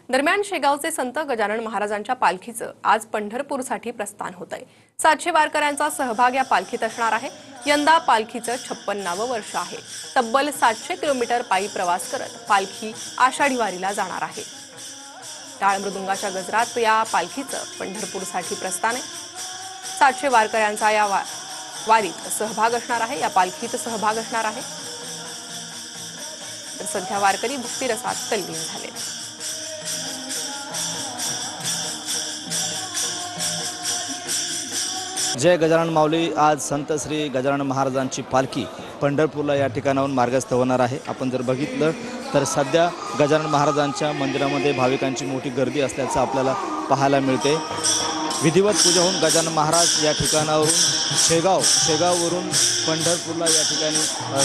दरम्यान शेगावचे संत गजानन महाराजांच्या पालखीचं आज पंढरपूरसाठी प्रस्थान होतंय। 700 वारकऱ्यांचा सहभाग या पालखीत असणार आहे। यंदा पालखीचं 56वे वर्ष आहे। तब्बल 700 किलोमीटर पायी प्रवास करत पालखी आषाढी वारीला जाणार आहे। टाळ मृदुंगाच्या गजरात या पालखीचं पंढरपूरसाठी प्रस्थान आहे। 700 वारकऱ्यांचा या वारीत सहभाग असणार आहे। या पालखीत सहभाग असणार आहे। तर सध्या वारकरी भक्तिरसात तल्लीन झाले। जय गजानन माऊली। आज संत श्री गजानन महाराजांची पालखी पंढरपूरला या ठिकाणाहून मार्गस्थ होणार आहे। आपण जर बघितलं तर सध्या गजानन महाराजांच्या मंदिरामध्ये भाविकांची मोठी गर्दी असल्याचं आपल्याला पाहायला मिळते। विधिवत पूजा होऊन गजानन महाराज या ठिकाणावरून शेगाववरून पंढरपूरला या ठिकाणी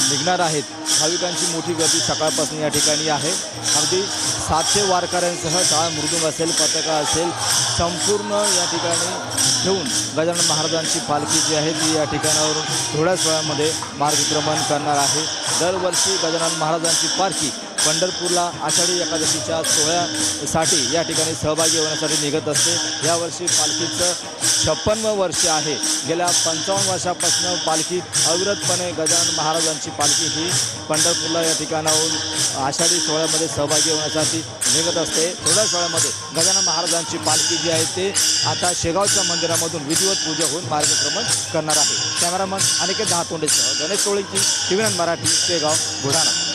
निघणार आहेत। भाविकांची मोठी गर्दी सकाळपासून या ठिकाणी आहे। अगदी 700 वारकऱ्यांसह टाळ मृदुंग असेल, पताका असेल, संपूर्ण या ठिकाणी ठेवून गजानन महाराजांची पालखी जी आहे ती या ठिकाणावरून थोड्याच वेळामध्ये मार्गक्रमण करणार आहे। दरवर्षी गजानन महाराजांची पालखी पंढरपूरला आषाढी एकादशीच्या सोहळ्यासाठी या ठिकाणी सहभागी होण्यासाठी निघत असते। यावर्षी पालखीचं 56वे वर्ष आहे। गेल्या 55 वर्षापासून पालखी अविरतपणे गजानन महाराजांची पालखी ही पंढरपूरला या ठिकाणाहून आषाढी सोहळ्यामध्ये सहभागी होण्यासाठी निघत असते। थोड्याच वेळामध्ये गजानन महाराजांची पालखी जी आहे ते आता शेगावच्या मंदिरामधून विधिवत पूजा होऊन मार्गक्रमण करणार आहे। कॅमेरामन अनिकेत दहातोंडेसह गणेश टोळींची TV9 मराठी, शेगाव, बुलढाणा।